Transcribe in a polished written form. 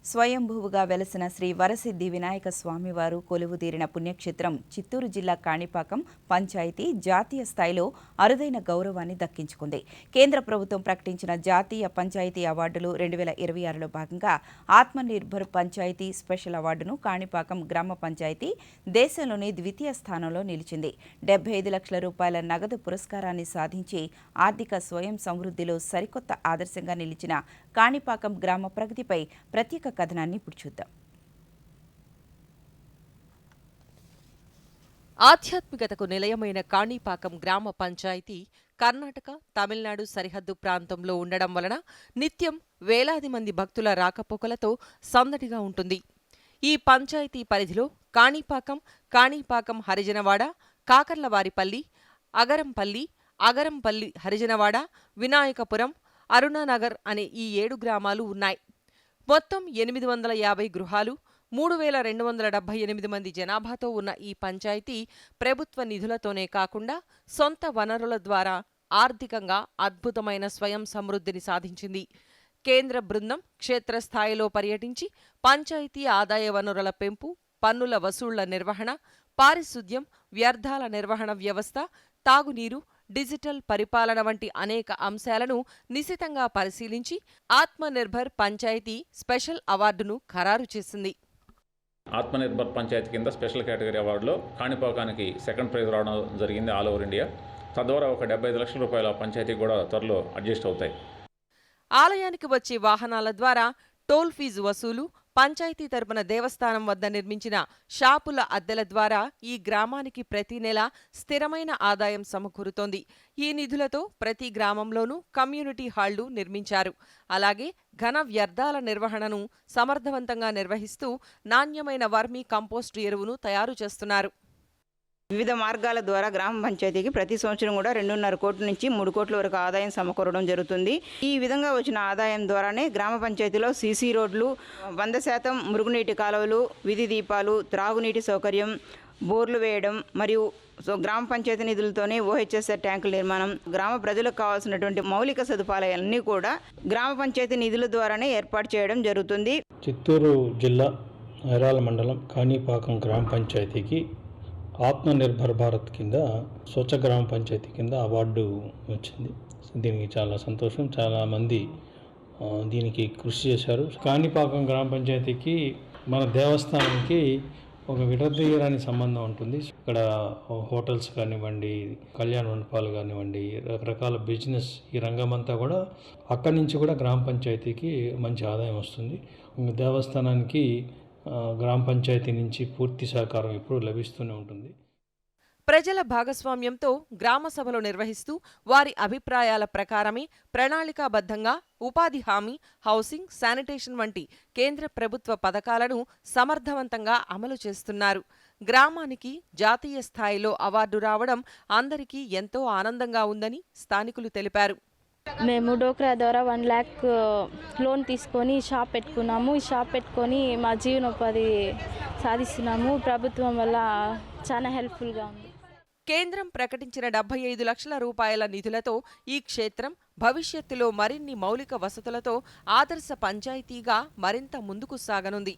స్వయంభువుగా వెలసిన శ్రీ వరసిద్ధి వినాయక స్వామివారు కొలువుదీరిన పుణ్యక్షేత్రం చిత్తూరు జిల్లా కాణిపాకం పంచాయతీ జాతీయ స్థాయిలో అరుదైన గౌరవాన్ని దక్కించుకుంది. కేంద్ర ప్రభుత్వం ప్రకటించిన జాతీయ పంచాయతీ అవార్డులు 2026లో భాగంగా ఆత్మనిర్భర్ పంచాయతీ స్పెషల్ అవార్డును కాణిపాకం గ్రామ పంచాయతీ దేశంలోని ద్వితీయ స్థానంలో నిలిచింది. 75 లక్షల రూపాయల నగదు పురస్కారాన్ని సాధించి ఆర్థిక స్వయం సమృద్ధిలో సరికొత్త ఆదర్శంగా నిలిచిన కాణిపాకం గ్రామ ప్రగతిపై ప్రత్యేక కథనాన్ని ఇప్పుడు చూద్దాం. ఆధ్యాత్మికతకు నిలయమైన కాణిపాకం గ్రామ పంచాయతీ కర్ణాటక, తమిళనాడు సరిహద్దు ప్రాంతంలో ఉండడం వలన నిత్యం వేలాది మంది భక్తుల రాకపోకలతో సందడిగా ఉంటుంది. ఈ పంచాయతీ పరిధిలో కాణిపాకం, కాణిపాకం హరిజనవాడ, కాకర్లవారిపల్లి, అగరంపల్లి హరిజనవాడ, వినాయకపురం, అరుణానగర్ అనే ఈ 7 గ్రామాలు ఉన్నాయి. మొత్తం 850 గృహాలు, 3278 మంది జనాభాతో ఉన్న ఈ పంచాయతీ ప్రభుత్వ నిధులతోనే కాకుండా సొంత వనరుల ద్వారా ఆర్థికంగా అద్భుతమైన స్వయం సమృద్ధిని సాధించింది. కేంద్ర బృందం క్షేత్రస్థాయిలో పర్యటించి పంచాయతీ ఆదాయ వనరుల పెంపు, పన్నుల వసూళ్ల నిర్వహణ, పారిశుద్ధ్యం, వ్యర్థాల నిర్వహణ వ్యవస్థ, తాగునీరు, డిజిటల్ పరిపాలన వంటి అనేక అంశాలను నిశితంగా పరిశీలించి ఆత్మనిర్భర్ పంచాయతీ స్పెషల్ అవార్డును ఖరారు చేసింది. ఆత్మనిర్భర్ పంచాయతీ కింద స్పెషల్ కేటగిరీ అవార్డులో కాణిపాకానికి సెకండ్ ప్రైజ్ రావడం జరిగింది ఆల్ ఓవర్ ఇండియా. తద్వారా ఒక 75 లక్షల రూపాయల పంచాయతీ కూడా త్వరలో అడ్జస్ట్ అవుతాయి. ఆలయానికి వచ్చే వాహనాల ద్వారా టోల్ ఫీజు వసూలు, పంచాయతీ తరపున దేవస్థానం వద్ద నిర్మించిన షాపుల అద్దెల ద్వారా ఈ గ్రామానికి ప్రతి నెల స్థిరమైన ఆదాయం సమకూరుతోంది. ఈ నిధులతో ప్రతి గ్రామంలోనూ కమ్యూనిటీ హాళ్లు నిర్మించారు. అలాగే ఘన వ్యర్థాల నిర్వహణను సమర్థవంతంగా నిర్వహిస్తూ నాణ్యమైన వర్మీ కంపోస్టు ఎరువును తయారు చేస్తున్నారు. వివిధ మార్గాల ద్వారా గ్రామ పంచాయతీకి ప్రతి సంవత్సరం కూడా 2.5 కోట్ల నుంచి 3 కోట్ల వరకు ఆదాయం సమకూరడం జరుగుతుంది. ఈ విధంగా వచ్చిన ఆదాయం ద్వారానే గ్రామ పంచాయతీలో సీసీ రోడ్లు, 100% మురుగునీటి కాలువలు, వీధి దీపాలు, త్రాగునీటి సౌకర్యం, బోర్లు వేయడం మరియు గ్రామ పంచాయతీ నిధులతోనే ఓహెచ్ఎస్ఆర్ ట్యాంకుల నిర్మాణం, గ్రామ ప్రజలకు కావాల్సినటువంటి మౌలిక సదుపాయాలన్నీ కూడా గ్రామ పంచాయతీ నిధుల ద్వారానే ఏర్పాటు చేయడం జరుగుతుంది. చిత్తూరు జిల్లా ఐరాల మండలం కాణిపాకం గ్రామ పంచాయతీకి ఆత్మనిర్భర్ భారత్ కింద స్వచ్ఛ గ్రామ పంచాయతీ కింద అవార్డు వచ్చింది. దీనికి చాలా సంతోషం. చాలామంది దీనికి కృషి చేశారు. కాణిపాకం గ్రామ పంచాయతీకి మన దేవస్థానానికి ఒక విడదీయరాని సంబంధం ఉంటుంది. ఇక్కడ హోటల్స్ కానివ్వండి, కళ్యాణ మండపాలు కానివ్వండి, రకరకాల బిజినెస్ ఈ రంగం అంతా కూడా అక్కడి నుంచి కూడా గ్రామ పంచాయతీకి మంచి ఆదాయం వస్తుంది. దేవస్థానానికి గ్రామ పంచాయతీ నుంచి పూర్తి సహకారం ఎప్పుడూ లభిస్తూనే ఉంటుంది. ప్రజల భాగస్వామ్యంతో గ్రామ సభలు నిర్వహిస్తూ వారి అభిప్రాయాల ప్రకారమే ప్రణాళికాబద్ధంగా ఉపాధి హామీ, హౌసింగ్, శానిటేషన్ వంటి కేంద్ర ప్రభుత్వ పథకాలను సమర్థవంతంగా అమలు చేస్తున్నారు. గ్రామానికి జాతీయ స్థాయిలో అవార్డు రావడం అందరికీ ఎంతో ఆనందంగా ఉందని స్థానికులు తెలిపారు. మేము డోక్రా ద్వారా 1 lakh లోన్ తీసుకొని షాప్ పెట్టుకున్నాము. ఈ షాప్ పెట్టుకొని మా జీవనోపాధి సాధిస్తున్నాము. ప్రభుత్వం వల్ల చాలా హెల్ప్ఫుల్గా ఉంది. కేంద్రం ప్రకటించిన 75 లక్షల రూపాయల నిధులతో ఈ క్షేత్రం భవిష్యత్తులో మరిన్ని మౌలిక వసతులతో ఆదర్శ పంచాయతీగా మరింత ముందుకు సాగనుంది.